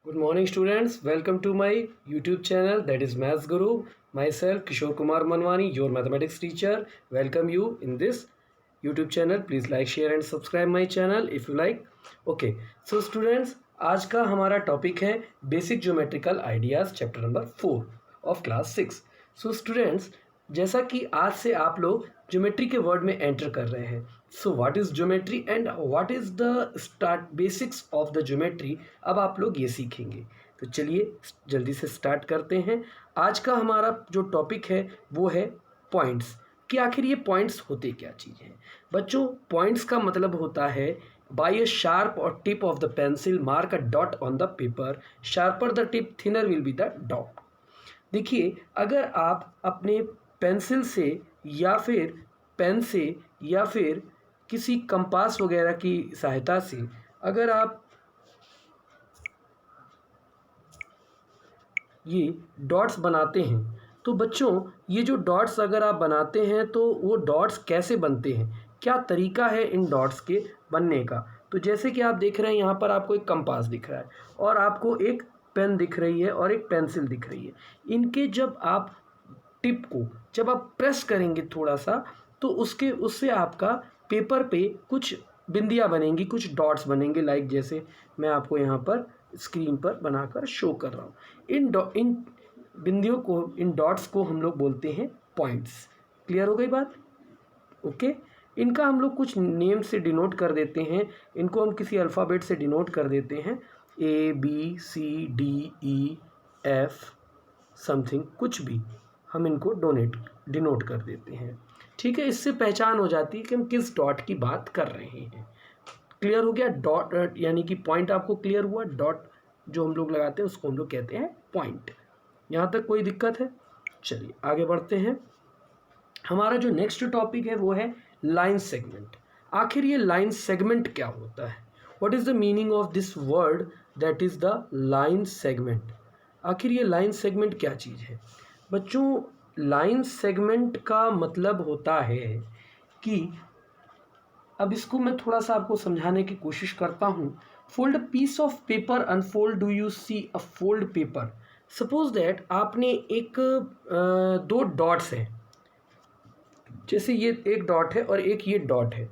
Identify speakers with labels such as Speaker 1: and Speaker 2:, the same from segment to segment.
Speaker 1: Good morning, students. Welcome to my YouTube channel, that is Maths Guru. Myself, Kishore Kumar Manwani, your mathematics teacher. Welcome you in this YouTube channel. Please like, share and subscribe my channel if you like. Okay, so students, आज का हमारा topic है basic geometrical ideas chapter number 4 of class 6. So students, जैसा कि आज से आप लोग ज्योमेट्री के वर्ड में एंटर कर रहे हैं. So what is geometry and what is the start basics of the geometry, अब आप लोग ये सीखेंगे. तो चलिए जल्दी से स्टार्ट करते हैं. आज का हमारा जो टॉपिक है वो है पॉइंट्स, कि आखिर ये पॉइंट्स होते क्या चीज़ हैं. बच्चों, पॉइंट्स का मतलब होता है बाय अ शार्प और tip of the pencil mark a dot on the paper. Sharper the tip, thinner will be the dot. देखिए, अगर आप अपने पेंसिल से या फिर पेन से या फिर किसी कंपास वगैरह की सहायता से अगर आप ये डॉट्स बनाते हैं, तो बच्चों ये जो डॉट्स अगर आप बनाते हैं तो वो डॉट्स कैसे बनते हैं, क्या तरीका है इन डॉट्स के बनने का. तो जैसे कि आप देख रहे हैं, यहाँ पर आपको एक कंपास दिख रहा है और आपको एक पेन दिख रही है और एक पेंसिल दिख रही है. इनके जब आप टिप को जब आप प्रेस करेंगे थोड़ा सा, तो उससे आपका पेपर पे कुछ बिंदियाँ बनेंगी, कुछ डॉट्स बनेंगे. लाइक जैसे मैं आपको यहाँ पर स्क्रीन पर बनाकर शो कर रहा हूँ. इन बिंदियों को, इन डॉट्स को हम लोग बोलते हैं पॉइंट्स. क्लियर हो गई बात? ओके. इनका हम लोग कुछ नेम से डिनोट कर देते हैं. इनको हम किसी अल्फ़ाबेट से डिनोट कर देते हैं. ABCDEF समथिंग, कुछ भी हम इनको डिनोट कर देते हैं. ठीक है, इससे पहचान हो जाती है कि हम किस डॉट की बात कर रहे हैं. क्लियर हो गया? डॉट यानी कि पॉइंट आपको क्लियर हुआ. डॉट जो हम लोग लगाते हैं उसको हम लोग कहते हैं पॉइंट. यहाँ तक कोई दिक्कत है? चलिए आगे बढ़ते हैं. हमारा जो नेक्स्ट टॉपिक है वो है लाइन सेगमेंट. आखिर ये लाइन सेगमेंट क्या होता है? What is the meaning of this word that is the line segment. आखिर ये लाइन सेगमेंट क्या चीज़ है? बच्चों, लाइन सेगमेंट का मतलब होता है कि, अब इसको मैं थोड़ा सा आपको समझाने की कोशिश करता हूँ. Fold a piece of paper, unfold, do you see a fold paper. Suppose that आपने एक दो डॉट्स हैं, जैसे ये एक डॉट है और एक ये डॉट है.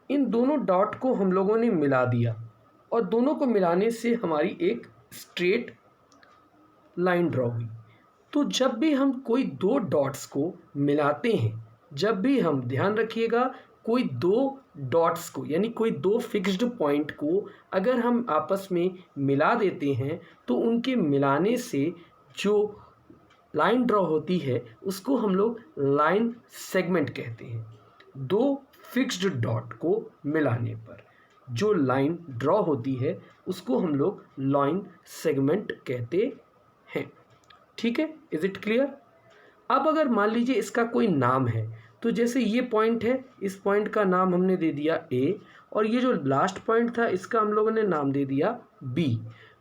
Speaker 1: इन दोनों डॉट को हम लोगों ने मिला दिया और दोनों को मिलाने से हमारी एक स्ट्रेट लाइन ड्रॉ हुई. तो जब भी हम कोई दो डॉट्स को मिलाते हैं, जब भी हम, ध्यान रखिएगा, कोई दो डॉट्स को यानी कोई दो फिक्स्ड पॉइंट को अगर हम आपस में मिला देते हैं, तो उनके मिलाने से जो लाइन ड्रॉ होती है उसको हम लोग लाइन सेगमेंट कहते हैं. दो फिक्स्ड डॉट को मिलाने पर जो लाइन ड्रॉ होती है उसको हम लोग लाइन सेगमेंट कहते हैं. ठीक है, इज इट क्लियर? अब अगर मान लीजिए इसका कोई नाम है, तो जैसे ये पॉइंट है, इस पॉइंट का नाम हमने दे दिया A, और ये जो लास्ट पॉइंट था इसका हम लोगों ने नाम दे दिया B.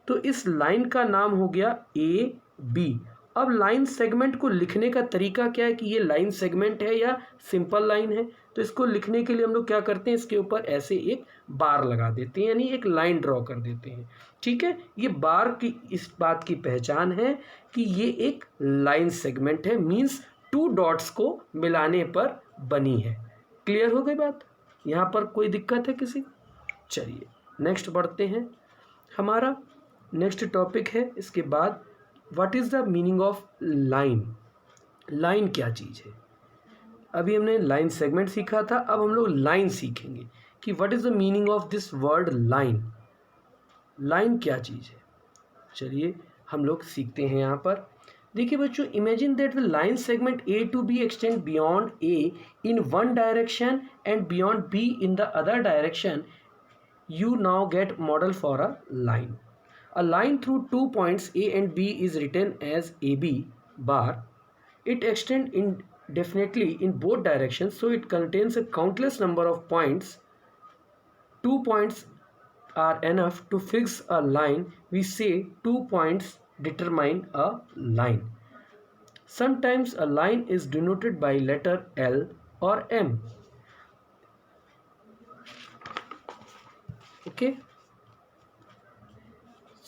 Speaker 1: तो इस लाइन का नाम हो गया AB. अब लाइन सेगमेंट को लिखने का तरीका क्या है कि ये लाइन सेगमेंट है या सिंपल लाइन है. तो इसको लिखने के लिए हम लोग क्या करते हैं, इसके ऊपर ऐसे एक बार लगा देते हैं, यानी एक लाइन ड्रॉ कर देते हैं. ठीक है, ये बार की इस बात की पहचान है कि ये एक लाइन सेगमेंट है, मींस टू डॉट्स को मिलाने पर बनी है. क्लियर हो गई बात? यहाँ पर कोई दिक्कत है किसी? चलिए नेक्स्ट बढ़ते हैं. हमारा नेक्स्ट टॉपिक है इसके बाद, what is the meaning of line. Line क्या चीज़ है? अभी हमने लाइन सेगमेंट सीखा था, अब हम लोग लाइन सीखेंगे कि what is the meaning of this word line. Line क्या चीज़ है? चलिए हम लोग सीखते हैं. यहाँ पर देखिए बच्चों, imagine that the line segment A to B extend beyond A in one direction and beyond B in the other direction. You now get model for a line. A line through 2 points A and B is written as AB bar. It extends indefinitely in both directions, so it contains a countless number of points. 2 points are enough to fix a line. We say 2 points determine a line. Sometimes a line is denoted by letter L or M. Okay.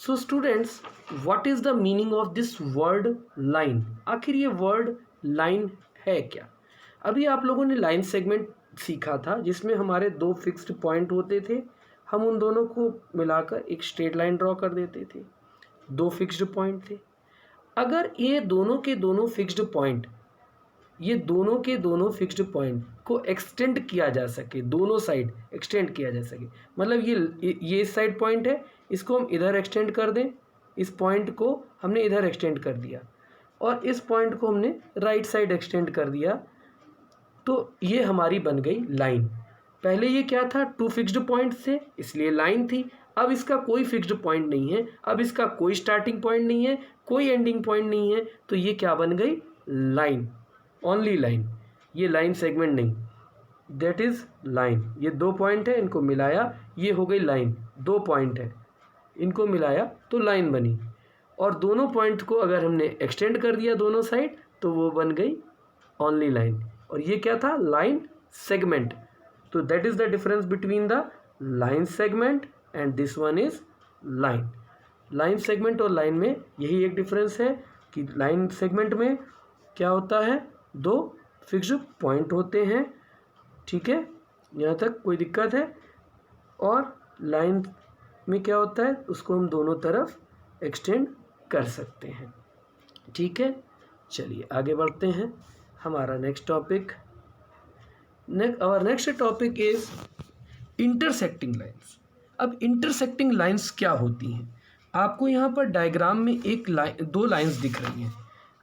Speaker 1: So students, what is the meaning of this word line? आखिर ये word line है क्या? अभी आप लोगों ने line segment सीखा था जिसमें हमारे दो फिक्स्ड पॉइंट होते थे, हम उन दोनों को मिलाकर एक स्ट्रेट लाइन ड्रॉ कर देते थे, दो फिक्स्ड पॉइंट थे। अगर ये दोनों के दोनों फिक्स्ड पॉइंट, ये दोनों के दोनों फिक्स्ड पॉइंट को एक्सटेंड किया जा सके, दोनों साइड एक्सटेंड किया जा सके, मतलब ये इस साइड पॉइंट है, इसको हम इधर एक्सटेंड कर दें, इस पॉइंट को हमने इधर एक्सटेंड कर दिया और इस पॉइंट को हमने राइट साइड एक्सटेंड कर दिया, तो ये हमारी बन गई लाइन। पहले ये क्या था? टू फिक्स्ड पॉइंट थे इसलिए लाइन थी। अब इसका कोई फिक्स्ड पॉइंट नहीं है, अब इसका कोई स्टार्टिंग पॉइंट नहीं है, कोई एंडिंग पॉइंट नहीं है, तो ये क्या बन गई? Line, only line. ये लाइन सेगमेंट नहीं, दैट इज लाइन। ये दो पॉइंट है, इनको मिलाया, ये हो गई लाइन। दो पॉइंट है, इनको मिलाया तो लाइन बनी, और दोनों पॉइंट को अगर हमने एक्सटेंड कर दिया दोनों साइड तो वो बन गई ओनली लाइन। और ये क्या था? Line segment. तो that is the difference between the line segment and this one is line. Line segment और लाइन में यही एक डिफरेंस है कि लाइन सेगमेंट में क्या होता है? दो फिक्स्ड पॉइंट होते हैं, ठीक है, यहाँ तक कोई दिक्कत है। और लाइन में क्या होता है? उसको हम दोनों तरफ एक्सटेंड कर सकते हैं, ठीक है। चलिए आगे बढ़ते हैं। हमारा next topic, our next topic is intersecting lines. अब इंटरसेक्टिंग लाइंस क्या होती हैं? आपको यहाँ पर डायग्राम में दो लाइंस दिख रही हैं।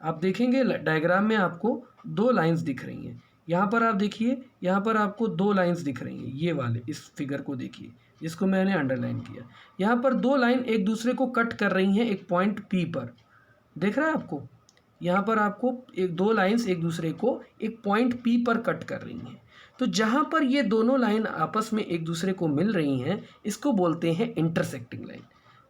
Speaker 1: आप देखेंगे डायग्राम में आपको दो लाइंस दिख रही हैं। यहाँ पर आप देखिए, यहाँ पर आपको दो लाइंस दिख रही हैं, ये वाले, इस फिगर को देखिए जिसको मैंने अंडरलाइन किया। यहाँ पर दो लाइन एक दूसरे को कट कर रही हैं एक पॉइंट P पर, देख रहा है आपको? यहाँ पर आपको दो लाइंस एक दूसरे को एक पॉइंट P पर कट कर रही हैं। तो जहाँ पर ये दोनों लाइन आपस में एक दूसरे को मिल रही हैं, इसको बोलते हैं intersecting line.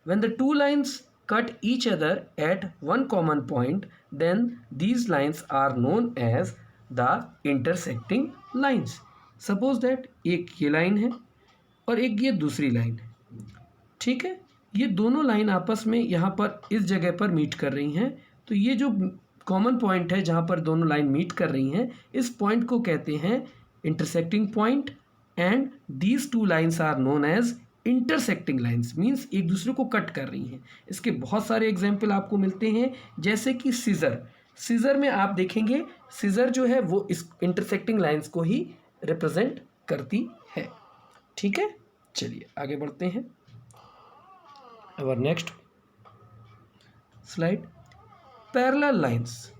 Speaker 1: When the two lines cut each other at one common point, then these lines are known as the intersecting lines. Suppose that एक ये लाइन है और एक ये दूसरी लाइन है, ठीक है। ये दोनों लाइन आपस में यहाँ पर इस जगह पर मीट कर रही हैं, तो ये जो कॉमन पॉइंट है जहाँ पर दोनों लाइन मीट कर रही हैं, इस पॉइंट को कहते हैं intersecting point. And these two lines are known as intersecting lines, means एक दूसरे को कट कर रही हैं। इसके बहुत सारे एग्जाम्पल आपको मिलते हैं, जैसे कि सीज़र में आप देखेंगे सीज़र जो है वो इस इंटरसेक्टिंग लाइंस को ही रिप्रेजेंट करती है, ठीक है। चलिए आगे बढ़ते हैं। Our next slide, parallel lines.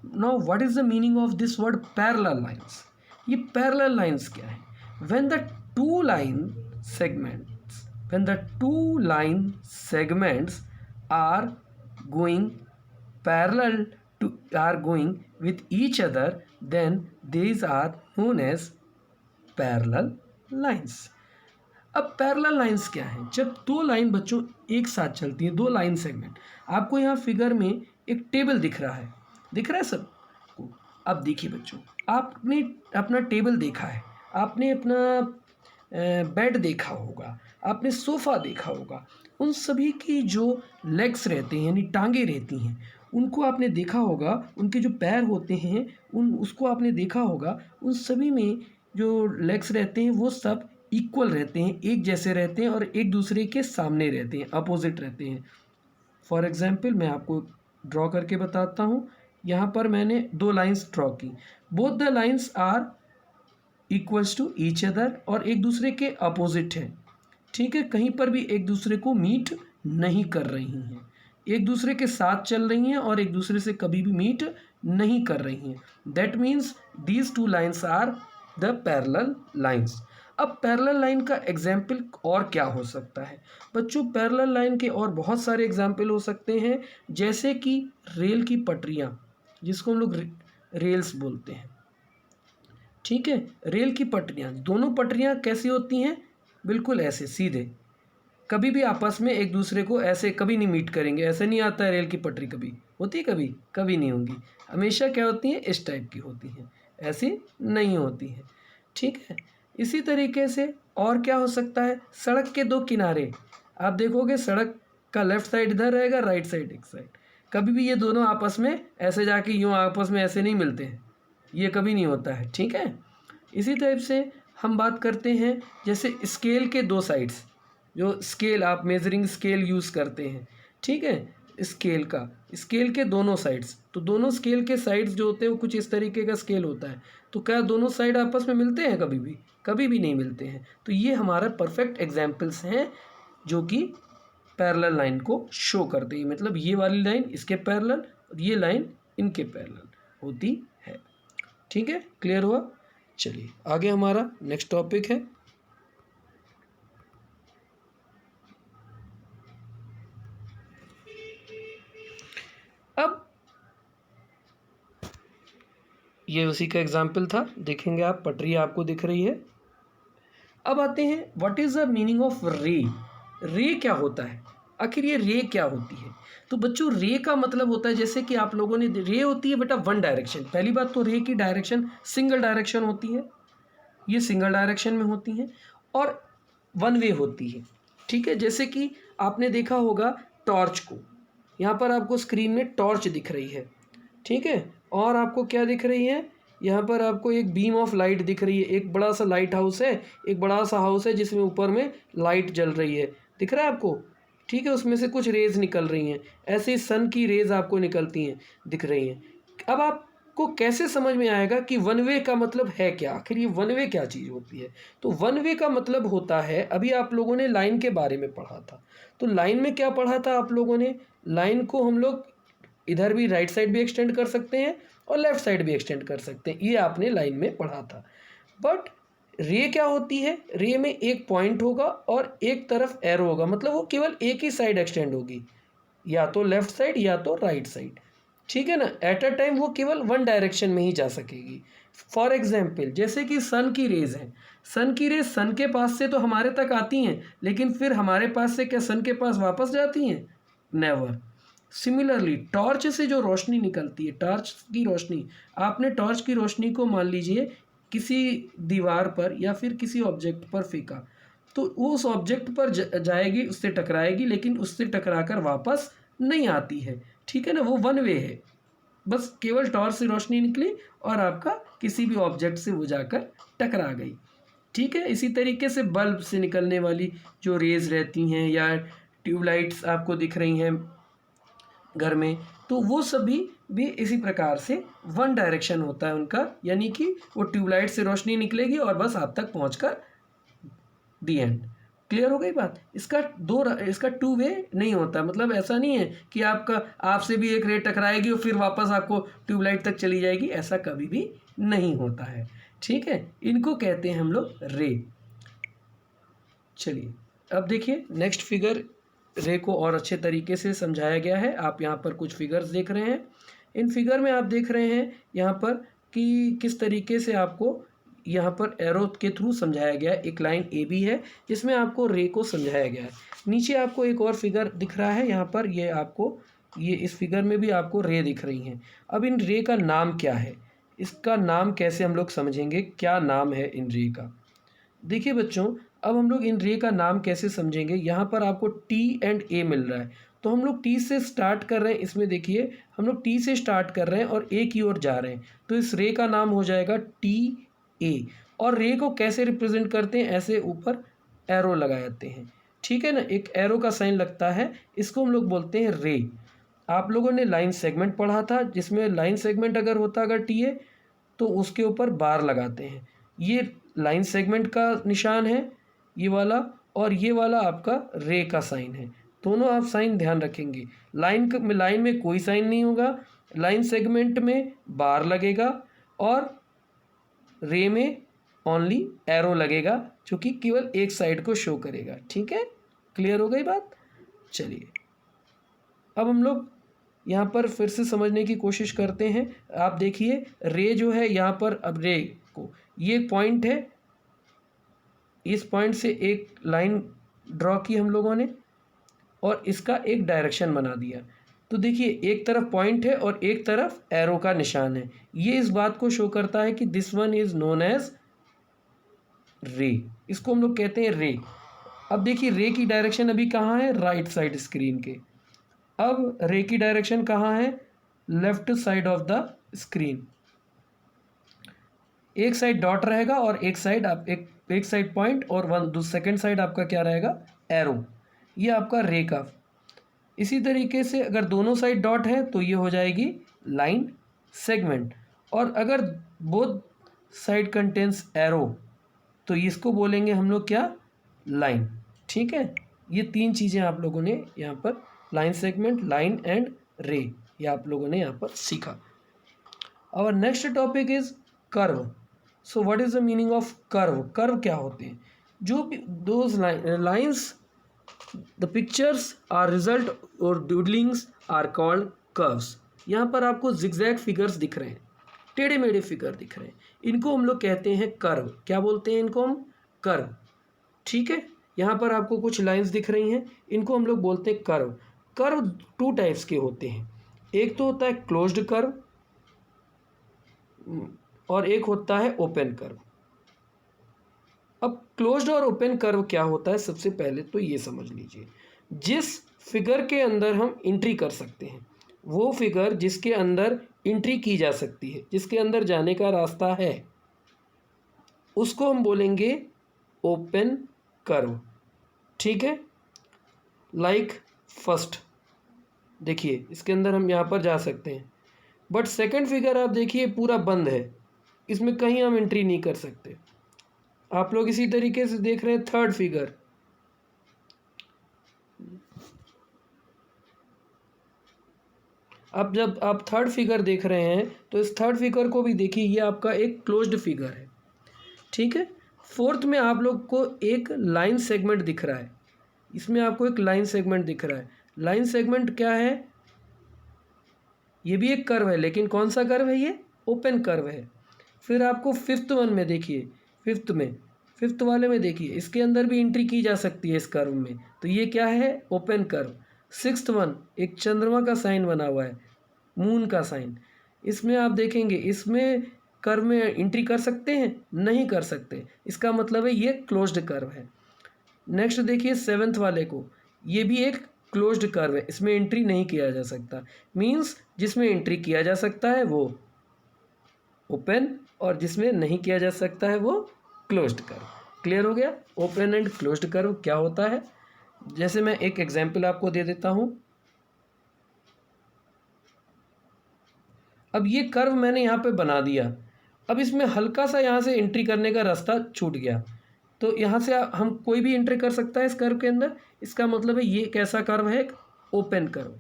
Speaker 1: Now what is the meaning of this word parallel lines? ये पैरेलल लाइंस क्या है? When the two line segments are going with each other, then these are known as parallel lines. अब parallel lines क्या है? जब दो line बच्चों एक साथ चलती हैं, दो लाइन सेगमेंट। आपको यहाँ फिगर में एक टेबल दिख रहा है सबको? अब देखिए बच्चों, आपने अपना टेबल देखा है, आपने अपना बेड देखा होगा, आपने सोफ़ा देखा होगा। उन सभी की जो लेग्स रहते हैं यानी टांगे रहती हैं, उनको आपने देखा होगा, उनके जो पैर होते हैं उसको आपने देखा होगा। उन सभी में जो लेग्स रहते हैं वो सब इक्वल रहते हैं, एक जैसे रहते हैं और एक दूसरे के सामने रहते हैं, अपोजिट रहते हैं। फॉर एग्जाम्पल मैं आपको ड्रॉ करके बताता हूँ। यहाँ पर मैंने दो लाइन्स ड्रॉ की, both the lines are equals to each other, और एक दूसरे के अपोजिट हैं, ठीक है। कहीं पर भी एक दूसरे को मीट नहीं कर रही हैं, एक दूसरे के साथ चल रही हैं और एक दूसरे से कभी भी मीट नहीं कर रही हैं। That means these two lines are the parallel lines. अब पैरेलल लाइन का एग्जाम्पल और क्या हो सकता है बच्चों? पैरेलल लाइन के और बहुत सारे एग्जाम्पल हो सकते हैं, जैसे कि रेल की पटरियाँ, जिसको हम लोग रेल्स बोलते हैं, ठीक है। रेल की पटरियाँ, दोनों पटरियाँ कैसी होती हैं? बिल्कुल ऐसे सीधे, कभी भी आपस में एक दूसरे को ऐसे कभी नहीं मीट करेंगे। ऐसे नहीं आता है रेल की पटरी, कभी होती है, कभी नहीं होंगी। हमेशा क्या होती हैं? इस टाइप की होती हैं, ऐसी नहीं होती हैं, ठीक है। इसी तरीके से और क्या हो सकता है? सड़क के दो किनारे, आप देखोगे सड़क इसका लेफ्ट साइड इधर रहेगा, राइट साइड एक साइड। कभी भी ये दोनों आपस में ऐसे जाके यूँ आपस में ऐसे नहीं मिलते हैं, ये कभी नहीं होता है, ठीक है। इसी टाइप से हम बात करते हैं जैसे स्केल के दो साइड्स, जो स्केल आप मेजरिंग स्केल यूज़ करते हैं, ठीक है, स्केल का, स्केल के दोनों साइड्स, तो दोनों स्केल के साइड्स जो होते हैं वो कुछ इस तरीके का स्केल होता है। तो क्या दोनों साइड आपस में मिलते हैं? कभी भी नहीं मिलते हैं। तो ये हमारा परफेक्ट एग्जाम्पल्स हैं जो कि पैरेलल लाइन को शो करते हैं। मतलब ये वाली लाइन इसके पैरेलल और ये लाइन इनके पैरेलल होती है, ठीक है। क्लियर हुआ? चलिए आगे हमारा नेक्स्ट टॉपिक है अब ये उसी का एग्जाम्पल था, देखेंगे आप, पटरी आपको दिख रही है। अब आते हैं what is the meaning of रे। रे क्या होता है, आखिर ये रे क्या होती है? तो बच्चों रे का मतलब होता है, जैसे कि आप लोगों ने, रे होती है बेटा वन डायरेक्शन। पहली बात तो रे की डायरेक्शन सिंगल डायरेक्शन होती है, ये सिंगल डायरेक्शन में होती हैं और वन वे होती है, ठीक है। जैसे कि आपने देखा होगा टॉर्च को, यहाँ पर आपको स्क्रीन में टॉर्च दिख रही है, ठीक है, और आपको क्या दिख रही है, यहाँ पर आपको एक बीम ऑफ लाइट दिख रही है। एक बड़ा सा लाइट हाउस है, एक बड़ा सा हाउस है जिसमें ऊपर में लाइट जल रही है, दिख रहा है आपको, ठीक है। उसमें से कुछ रेज़ निकल रही हैं, ऐसे ही सन की रेज़ आपको निकलती हैं, दिख रही हैं। अब आपको कैसे समझ में आएगा कि वन वे का मतलब है क्या, आखिर ये वन वे क्या चीज़ होती है? तो वन वे का मतलब होता है, अभी आप लोगों ने लाइन के बारे में पढ़ा था, तो लाइन में क्या पढ़ा था आप लोगों ने, लाइन को हम लोग इधर भी राइट साइड भी एक्सटेंड कर सकते हैं और लेफ़्ट साइड भी एक्सटेंड कर सकते हैं, ये आपने लाइन में पढ़ा था। बट रे क्या होती है, रे में एक पॉइंट होगा और एक तरफ एरो होगा, मतलब वो केवल एक ही साइड एक्सटेंड होगी, या तो लेफ़्ट साइड या तो राइट साइड, ठीक है ना। एट अ टाइम वो केवल वन डायरेक्शन में ही जा सकेगी। फॉर एग्जाम्पल जैसे कि सन की रेज़ हैं, सन की रेज़ सन के पास से तो हमारे तक आती हैं, लेकिन फिर हमारे पास से क्या सन के पास वापस जाती हैं? नेवर। सिमिलरली टॉर्च से जो रोशनी निकलती है, टॉर्च की रोशनी, आपने टॉर्च की रोशनी को मान लीजिए किसी दीवार पर या फिर किसी ऑब्जेक्ट पर फेंका, तो उस ऑब्जेक्ट पर जाएगी, उससे टकराएगी, लेकिन उससे टकराकर वापस नहीं आती है, ठीक है ना। वो वन वे है, बस केवल टॉर्च से रोशनी निकली और आपका किसी भी ऑब्जेक्ट से वो जाकर टकरा गई, ठीक है। इसी तरीके से बल्ब से निकलने वाली जो रेज़ रहती हैं या ट्यूबलाइट्स आपको दिख रही हैं घर में, तो वो सभी भी इसी प्रकार से वन डायरेक्शन होता है उनका, यानी कि वो ट्यूबलाइट से रोशनी निकलेगी और बस आप तक पहुंचकर दी एंड। क्लियर हो गई बात? इसका टू वे नहीं होता, मतलब ऐसा नहीं है कि आपसे भी एक रे टकराएगी और फिर वापस आपको ट्यूबलाइट तक चली जाएगी, ऐसा कभी भी नहीं होता है, ठीक है। इनको कहते हैं हम लोग रे। चलिए अब देखिए नेक्स्ट फिगर, रे को और अच्छे तरीके से समझाया गया है। आप यहाँ पर कुछ फिगर्स देख रहे हैं, इन फिगर में आप देख रहे हैं यहाँ पर कि किस तरीके से आपको यहाँ पर एरो के थ्रू समझाया गया है। एक लाइन ए बी है जिसमें आपको रे को समझाया गया है। नीचे आपको एक और फिगर दिख रहा है, यहाँ पर ये इस फिगर में भी आपको रे दिख रही हैं। अब इन रे का नाम क्या है, इसका नाम कैसे हम लोग समझेंगे, क्या नाम है इन रे का? देखिए बच्चों, अब हम लोग इन रे का नाम कैसे समझेंगे। यहाँ पर आपको टी एंड ए मिल रहा है, तो हम लोग टी से स्टार्ट कर रहे हैं। इसमें देखिए हम लोग टी से स्टार्ट कर रहे हैं और ए की ओर जा रहे हैं, तो इस रे का नाम हो जाएगा टी ए। और रे को कैसे रिप्रेजेंट करते हैं, ऐसे ऊपर एरो लगाते हैं, ठीक है ना, एक एरो का साइन लगता है, इसको हम लोग बोलते हैं रे। आप लोगों ने लाइन सेगमेंट पढ़ा था, जिसमें लाइन सेगमेंट अगर होता अगर टी ए, तो उसके ऊपर बार लगाते हैं। ये लाइन सेगमेंट का निशान है ये वाला, और ये वाला आपका रे का साइन है। दोनों आप साइन ध्यान रखेंगे। लाइन में कोई साइन नहीं होगा, लाइन सेगमेंट में बार लगेगा और रे में ओनली एरो लगेगा, जो कि केवल एक साइड को शो करेगा, ठीक है। क्लियर हो गई बात? चलिए अब हम लोग यहाँ पर फिर से समझने की कोशिश करते हैं। आप देखिए रे जो है यहाँ पर, अब रे को, ये पॉइंट है, इस पॉइंट से एक लाइन ड्रॉ की हम लोगों ने और इसका एक डायरेक्शन बना दिया। तो देखिए एक तरफ पॉइंट है और एक तरफ एरो का निशान है, ये इस बात को शो करता है कि this one is known as ray, इसको हम लोग कहते हैं रे। अब देखिए रे की डायरेक्शन अभी कहाँ है, राइट साइड स्क्रीन के। अब रे की डायरेक्शन कहाँ है, left side of the screen. एक साइड डॉट रहेगा और एक साइड आप एक साइड पॉइंट और सेकेंड साइड आपका क्या रहेगा, एरो। ये आपका रे का। इसी तरीके से अगर दोनों साइड डॉट है तो ये हो जाएगी लाइन सेगमेंट, और अगर बोथ साइड कंटेंस एरो तो इसको बोलेंगे हम लोग क्या, लाइन। ठीक है, ये तीन चीज़ें आप लोगों ने यहाँ पर लाइन सेगमेंट, लाइन एंड रे, ये आप लोगों ने यहाँ पर सीखा। Our next topic is curve. So what is the meaning of curve. Curve क्या होते हैं, जो भी those lines the pictures are result और डूडलिंग्स आर कॉल्ड कर्व्स। यहाँ पर आपको जिगजैग फिगर्स दिख रहे हैं, टेढ़े मेढ़े फिगर दिख रहे हैं, इनको हम लोग कहते हैं कर्व। क्या बोलते हैं इनको हम, कर्व। ठीक है, यहाँ पर आपको कुछ लाइंस दिख रही हैं, इनको हम लोग बोलते हैं कर्व। कर्व टू टाइप्स के होते हैं, एक तो होता है क्लोज्ड कर्व और एक होता है ओपन कर्व। अब क्लोज्ड और ओपन कर्व क्या होता है, सबसे पहले तो ये समझ लीजिए, जिस फिगर के अंदर हम एंट्री कर सकते हैं, वो फिगर जिसके अंदर एंट्री की जा सकती है, जिसके अंदर जाने का रास्ता है, उसको हम बोलेंगे ओपन कर्व। ठीक है, लाइक फर्स्ट देखिए, इसके अंदर हम यहाँ पर जा सकते हैं, बट सेकंड फिगर आप देखिए पूरा बंद है, इसमें कहीं हम एंट्री नहीं कर सकते। आप लोग इसी तरीके से देख रहे हैं थर्ड फिगर। अब जब आप थर्ड फिगर देख रहे हैं तो इस थर्ड फिगर को भी देखिए, ये आपका एक क्लोज्ड फिगर है। ठीक है, फोर्थ में आप लोग को एक लाइन सेगमेंट दिख रहा है, इसमें आपको एक लाइन सेगमेंट दिख रहा है। लाइन सेगमेंट क्या है, ये भी एक कर्व है, लेकिन कौन सा कर्व है, ये ओपन कर्व है। फिर आपको फिफ्थ वन में देखिए, फिफ्थ वाले में देखिए, इसके अंदर भी एंट्री की जा सकती है इस कर्व में, तो ये क्या है, ओपन कर्व। सिक्स्थ वन, एक चंद्रमा का साइन बना हुआ है, मून का साइन, इसमें आप देखेंगे इसमें कर्व में एंट्री कर सकते हैं, नहीं कर सकते, इसका मतलब है ये क्लोज्ड कर्व है। नेक्स्ट देखिए सेवेंथ वाले को, ये भी एक क्लोज्ड कर्व है, इसमें एंट्री नहीं किया जा सकता। मीन्स जिसमें एंट्री किया जा सकता है वो ओपन, और जिसमें नहीं किया जा सकता है वो क्लोज्ड कर्व। क्लियर हो गया, ओपन एंड क्लोज्ड कर्व क्या होता है। जैसे मैं एक एग्जांपल आपको दे देता हूं। अब ये कर्व मैंने यहाँ पे बना दिया, अब इसमें हल्का सा यहाँ से एंट्री करने का रास्ता छूट गया, तो यहाँ से हम कोई भी एंट्री कर सकता है इस कर्व के अंदर, इसका मतलब है ये कैसा कर्व है, एक ओपन कर्व।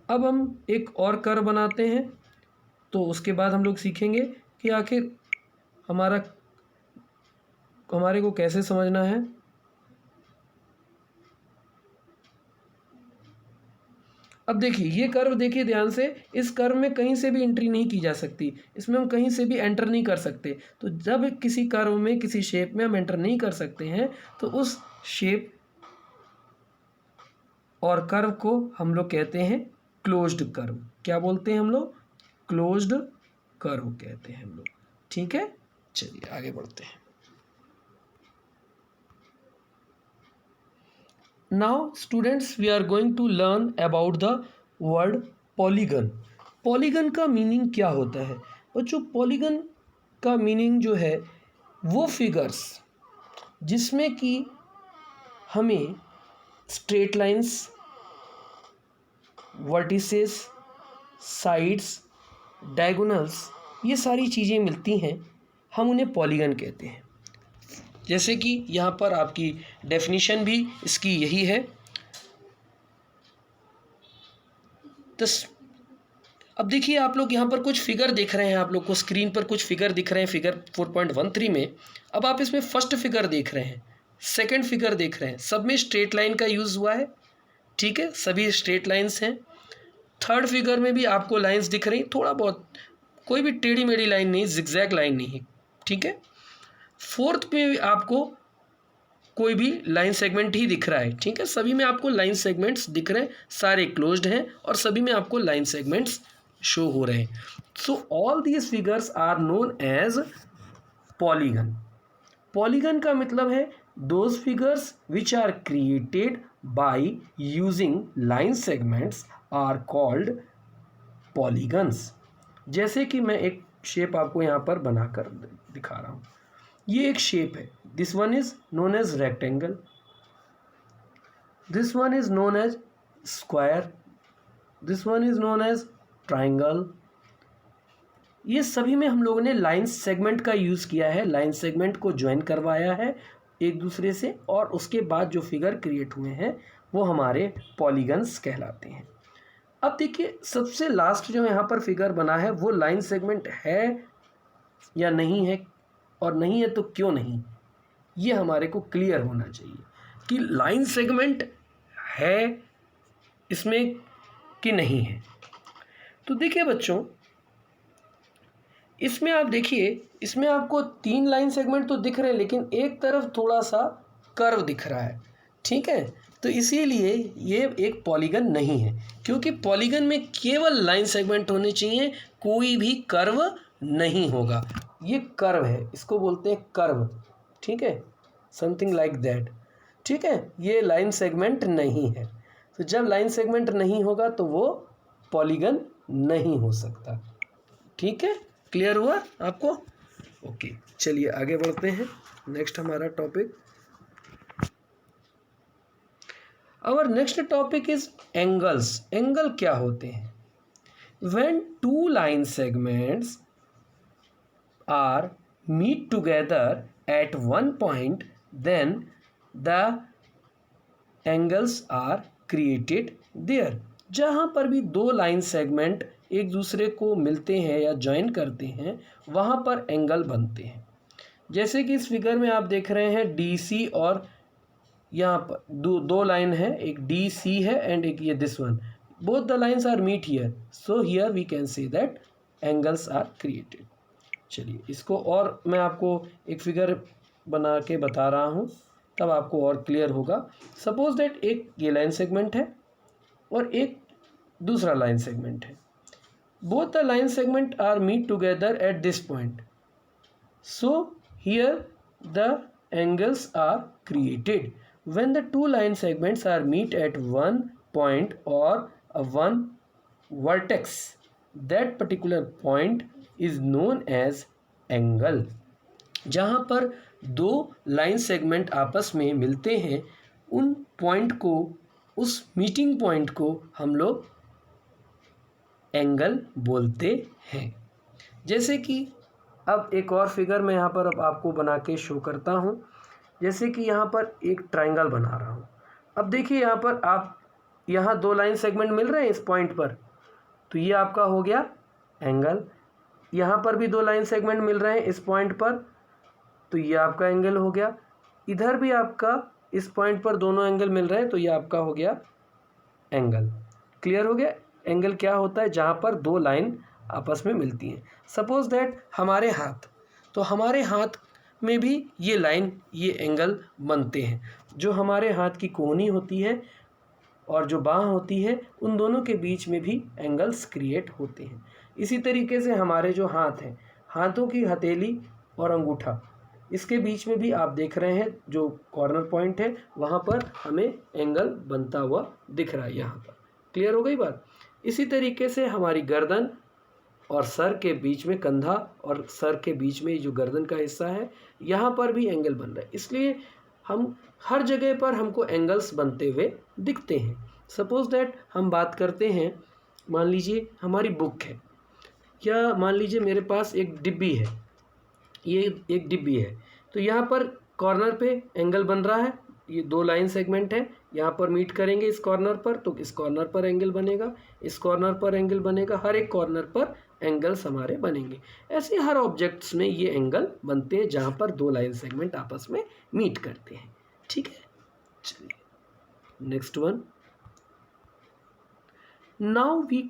Speaker 1: अब हम एक और कर्व बनाते हैं, तो उसके बाद हम लोग सीखेंगे कि आखिर हमारे को कैसे समझना है। अब देखिए ये कर्व देखिए ध्यान से, इस कर्व में कहीं से भी एंट्री नहीं की जा सकती, इसमें हम कहीं से भी एंटर नहीं कर सकते। तो जब किसी कर्व में, किसी शेप में हम एंटर नहीं कर सकते हैं, तो उस शेप और कर्व को हम लोग कहते हैं क्लोज्ड कर्व। क्या बोलते हैं हम लोग, क्लोज्ड कर्व कहते हैं हम लोग। ठीक है, चलिए आगे बढ़ते हैं। Now students, we are going to learn about the word polygon. Polygon का मीनिंग क्या होता है बच्चों। पॉलीगन का मीनिंग जो है, वो फिगर्स जिसमें कि हमें straight lines, vertices, sides, diagonals, ये सारी चीज़ें मिलती हैं, हम उन्हें पॉलीगन कहते हैं। जैसे कि यहाँ पर आपकी डेफिनेशन भी इसकी यही है। अब देखिए आप लोग यहाँ पर कुछ फिगर देख रहे हैं, आप लोग को स्क्रीन पर कुछ फिगर दिख रहे हैं, फिगर 4.13 में। अब आप इसमें फर्स्ट फिगर देख रहे हैं, सेकंड फिगर देख रहे हैं, सब में स्ट्रेट लाइन का यूज़ हुआ है। ठीक है, सभी स्ट्रेट लाइंस हैं। थर्ड फिगर में भी आपको लाइंस दिख रही, थोड़ा बहुत, कोई भी टेढ़ी मेढ़ी लाइन नहीं, जिगजैग लाइन नहीं है। ठीक है, फोर्थ में भी आपको कोई भी लाइन सेगमेंट ही दिख रहा है। ठीक है, सभी में आपको लाइन सेगमेंट्स दिख रहे हैं, सारे क्लोज्ड हैं और सभी में आपको लाइन सेगमेंट्स शो हो रहे हैं। So all these figures are known as polygon. Polygon का मतलब है those figures which are created by using line segments are called polygons। जैसे कि मैं एक शेप आपको यहाँ पर बनाकर दिखा रहा हूँ। ये एक शेप है, this one is known as rectangle, this one is known as square, this one is known as triangle. ये सभी में हम लोगों ने लाइन सेगमेंट का यूज़ किया है, लाइन सेगमेंट को ज्वाइन करवाया है एक दूसरे से, और उसके बाद जो फिगर क्रिएट हुए हैं वो हमारे पॉलीगन्स कहलाते हैं। अब देखिए सबसे लास्ट जो यहाँ पर फिगर बना है वो लाइन सेगमेंट है या नहीं है, और नहीं है तो क्यों नहीं, ये हमारे को क्लियर होना चाहिए कि लाइन सेगमेंट है इसमें कि नहीं है। तो देखिए बच्चों, इसमें आप देखिए, इसमें आपको 3 लाइन सेगमेंट तो दिख रहे हैं, लेकिन एक तरफ थोड़ा सा कर्व दिख रहा है, ठीक है। तो इसीलिए ये एक पॉलीगन नहीं है, क्योंकि पॉलीगन में केवल लाइन सेगमेंट होने चाहिए, कोई भी कर्व नहीं होगा। ये कर्व है, इसको बोलते हैं कर्व, ठीक है, समथिंग लाइक दैट, ठीक है। ये लाइन सेगमेंट नहीं है, तो जब लाइन सेगमेंट नहीं होगा तो वो पॉलीगन नहीं हो सकता, ठीक है। क्लियर हुआ आपको? ओके, चलिए आगे बढ़ते हैं। नेक्स्ट हमारा topic, our next topic is angles. Angle क्या होते हैं? When 2 line segments are meet together at one point, then the angles are created there. जहाँ पर भी 2 लाइन सेगमेंट एक दूसरे को मिलते हैं या ज्वाइन करते हैं, वहाँ पर एंगल बनते हैं। जैसे कि इस फिगर में आप देख रहे हैं डी सी, और यहाँ पर दो लाइन है, एक डी सी है एंड एक ये this one, both the lines are meet here, so here we can say that angles are created. चलिए इसको और मैं आपको एक फिगर बना के बता रहा हूँ, तब आपको और क्लियर होगा। सपोज दैट एक ये लाइन सेगमेंट है और एक दूसरा लाइन सेगमेंट है, both the line segment are meet together at this point, so here the angles are created when the 2 line segments are meet at one point or a one vertex. That particular point is known as angle। जहाँ पर 2 line segment आपस में मिलते हैं, उन point को, उस meeting point को हम लोग एंगल बोलते हैं। जैसे कि अब एक और फिगर मैं यहाँ पर अब आपको बना के शो करता हूँ। जैसे कि यहाँ पर एक ट्रायंगल बना रहा हूँ। अब देखिए यहाँ पर आप, यहाँ 2 लाइन सेगमेंट मिल रहे हैं इस पॉइंट पर, तो ये आपका हो गया एंगल। यहाँ पर भी 2 लाइन सेगमेंट मिल रहे हैं इस पॉइंट पर, तो ये आपका एंगल हो गया। इधर भी आपका इस पॉइंट पर दोनों एंगल मिल रहे हैं, तो ये आपका हो गया एंगल। क्लियर हो गया? एंगल क्या होता है? जहाँ पर 2 लाइन आपस में मिलती हैं। सपोज दैट हमारे हाथ, तो हमारे हाथ में भी ये लाइन, ये एंगल बनते हैं। जो हमारे हाथ की कोहनी होती है और जो बाँह होती है, उन दोनों के बीच में भी एंगल्स क्रिएट होते हैं। इसी तरीके से हमारे जो हाथ हैं, हाथों की हथेली और अंगूठा, इसके बीच में भी आप देख रहे हैं जो कॉर्नर पॉइंट है, वहाँ पर हमें एंगल बनता हुआ दिख रहा है यहाँ पर। क्लियर हो गई बात? इसी तरीके से हमारी गर्दन और सर के बीच में, कंधा और सर के बीच में जो गर्दन का हिस्सा है, यहाँ पर भी एंगल बन रहा है। इसलिए हम हर जगह पर हमको एंगल्स बनते हुए दिखते हैं। सपोज दैट हम बात करते हैं, मान लीजिए हमारी बुक है, या मान लीजिए मेरे पास एक डिब्बी है, ये एक डिब्बी है, तो यहाँ पर कॉर्नर पे एंगल बन रहा है। ये 2 लाइन सेगमेंट है, यहाँ पर मीट करेंगे इस कॉर्नर पर, तो इस कॉर्नर पर एंगल बनेगा, इस कॉर्नर पर एंगल बनेगा, हर एक कॉर्नर पर एंगल्स हमारे बनेंगे। ऐसे हर ऑब्जेक्ट्स में ये एंगल बनते हैं जहाँ पर 2 लाइन सेगमेंट आपस में मीट करते हैं। ठीक है, चलिए next one. Now we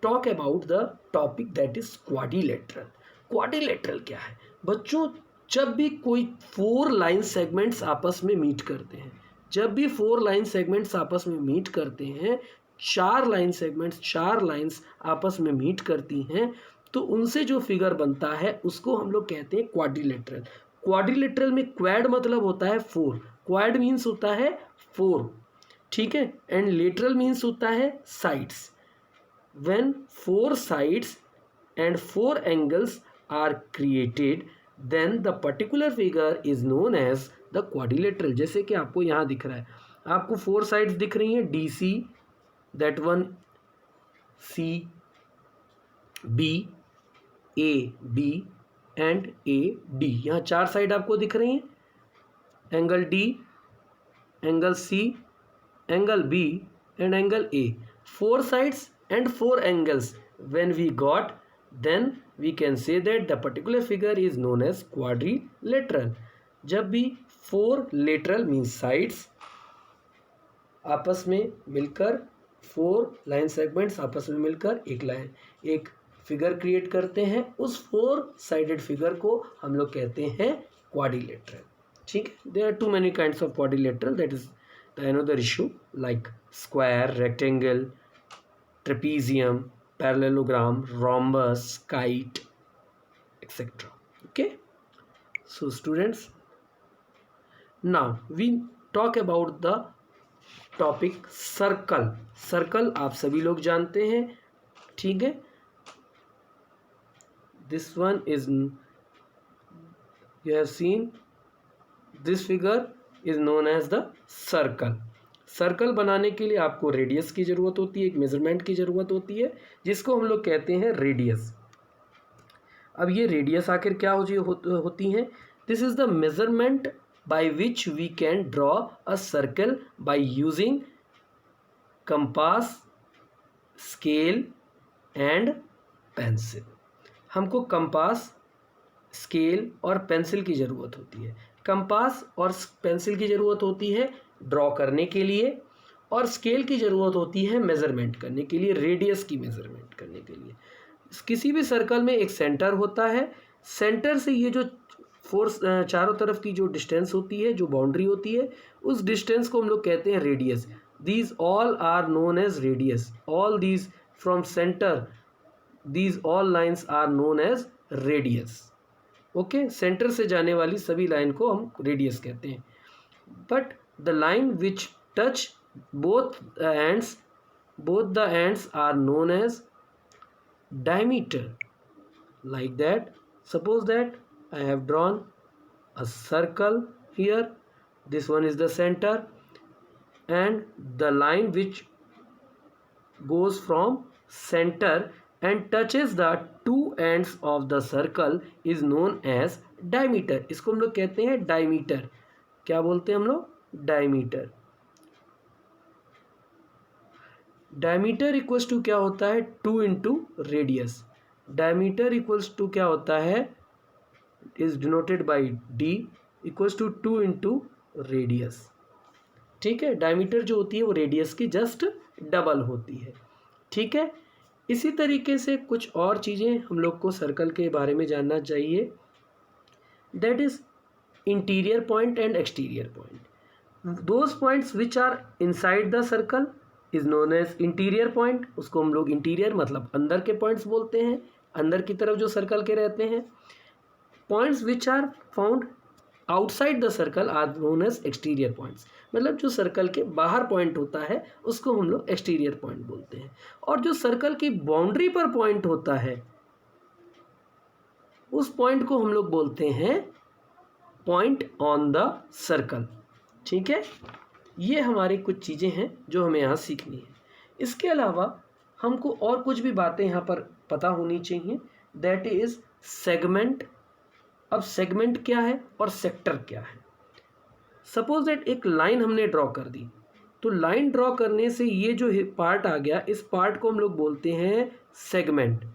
Speaker 1: talk about the topic that is quadrilateral. Quadrilateral क्या है बच्चों? जब भी कोई 4 लाइन सेगमेंट्स आपस में मीट करते हैं, जब भी 4 लाइन सेगमेंट्स आपस में मीट करते हैं, 4 लाइन सेगमेंट्स, 4 लाइंस आपस में मीट करती हैं, तो उनसे जो फिगर बनता है उसको हम लोग कहते हैं क्वाड्रिलेटरल। क्वाड्रिलेटरल में क्वाड मतलब होता है 4, क्वाड मीन्स होता है 4, ठीक है, एंड लेटरल मीन्स होता है sides. When 4 sides and 4 angles are created then the particular figure is known as the quadrilateral. जैसे कि आपको यहाँ दिख रहा है, आपको 4 साइड्स दिख रही हैं, D C, that one C, B, A B and A D. यहाँ 4 साइड आपको दिख रही हैं, angle D, angle C, angle B and angle A. 4 sides and 4 angles when we got, then we can say that the particular figure is known as quadrilateral। जब भी 4 lateral means sides आपस में मिलकर, 4 line segments आपस में मिलकर एक figure create करते हैं, उस 4 साइडेड फिगर को हम लोग कहते हैं क्वाड्रिलेटरल। ठीक है, there are too many kinds of quadrilateral, that is another issue like square, rectangle, trapezium, parallelogram, rhombus, kite, etc. Okay, so students, now we talk about the topic circle। circle आप सभी लोग जानते हैं, ठीक है, this one is, you have seen this figure is known as the circle. Circle बनाने के लिए आपको रेडियस की ज़रूरत होती है, एक मेजरमेंट की ज़रूरत होती है, जिसको हम लोग कहते हैं रेडियस। अब ये रेडियस आखिर क्या होती हैं? This is the measurement by which we can draw a circle by using compass, scale and pencil. हमको कंपास, स्केल और पेंसिल की ज़रूरत होती है। कंपास और पेंसिल की ज़रूरत होती है ड्रॉ करने के लिए, और स्केल की ज़रूरत होती है मेज़रमेंट करने के लिए, रेडियस की मेज़रमेंट करने के लिए। किसी भी सर्कल में एक सेंटर होता है, सेंटर से ये जो चारों तरफ की जो डिस्टेंस होती है, जो बाउंड्री होती है, उस डिस्टेंस को हम लोग कहते हैं radius. These all are known as radius, all these from centre, these all lines are known as radius. Okay, centre से जाने वाली सभी लाइन को हम रेडियस कहते हैं। But the line which touch both the ends are known as diameter. Like that, suppose that I have drawn a circle here, this one is the center, and the line which goes from center and touches the two ends of the circle is known as diameter। इसको हम लोग कहते हैं diameter. क्या बोलते हैं हम लोग? डायमीटर। डायमीटर इक्वल्स टू क्या होता है? 2 into radius. Diameter equals to क्या होता है? Is denoted by d equals to 2 into radius. ठीक है, डायमीटर जो होती है वो रेडियस की जस्ट डबल होती है। ठीक है, इसी तरीके से कुछ और चीज़ें हम लोग को सर्कल के बारे में जानना चाहिए, that is interior point and exterior point. Those points which are inside the circle is known as interior point. उसको हम लोग इंटीरियर मतलब अंदर के पॉइंट्स बोलते हैं, अंदर की तरफ जो सर्कल के रहते हैं। Points which are found outside the circle are known as exterior points. मतलब जो सर्कल के बाहर पॉइंट होता है उसको हम लोग एक्सटीरियर पॉइंट बोलते हैं। और जो सर्कल की बाउंड्री पर पॉइंट होता है उस पॉइंट को हम लोग बोलते हैं पॉइंट ऑन द सर्कल। ठीक है, ये हमारी कुछ चीज़ें हैं जो हमें यहाँ सीखनी है। इसके अलावा हमको और कुछ भी बातें यहाँ पर पता होनी चाहिए, दैट इज सेगमेंट। अब सेगमेंट क्या है और सेक्टर क्या है? सपोज दैट एक लाइन हमने ड्रॉ कर दी, तो लाइन ड्रॉ करने से ये जो पार्ट आ गया, इस पार्ट को हम लोग बोलते हैं सेगमेंट।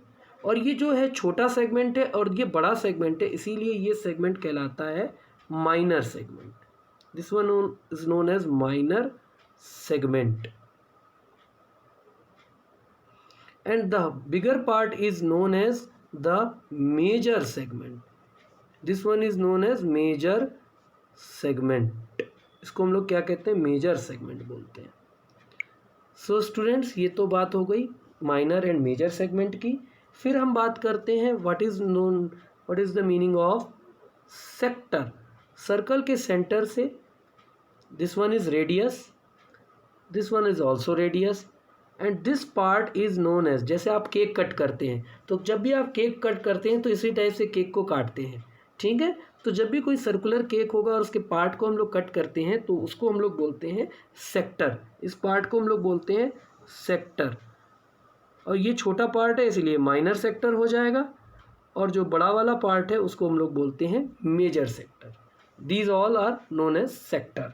Speaker 1: और ये जो है छोटा सेगमेंट है और ये बड़ा सेगमेंट है, इसीलिए ये सेगमेंट कहलाता है minor segment. This one is known as minor segment. And the bigger part is known as the major segment. This one is known as major segment. इसको हम लोग क्या कहते हैं? मेजर सेगमेंट बोलते हैं। सो स्टूडेंट्स, ये तो बात हो गई माइनर एंड मेजर सेगमेंट की। फिर हम बात करते हैं what is the meaning of sector, circle के सेंटर से, this one is radius, this one is also radius, and this part is known as, जैसे आप केक कट करते हैं, तो जब भी आप केक कट करते हैं तो इसी टाइप से केक को काटते हैं, ठीक है। तो जब भी कोई सर्कुलर केक होगा और उसके पार्ट को हम लोग कट करते हैं तो उसको हम लोग बोलते हैं सेक्टर, इस पार्ट को हम लोग बोलते हैं सेक्टर। और ये छोटा पार्ट है इसलिए माइनर सेक्टर हो जाएगा, और जो बड़ा वाला पार्ट है उसको हम लोग बोलते हैं major sector. These all are known as sector.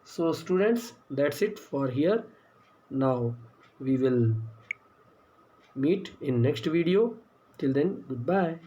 Speaker 1: So students, that's it for here. Now we will meet in next video. Till then, goodbye.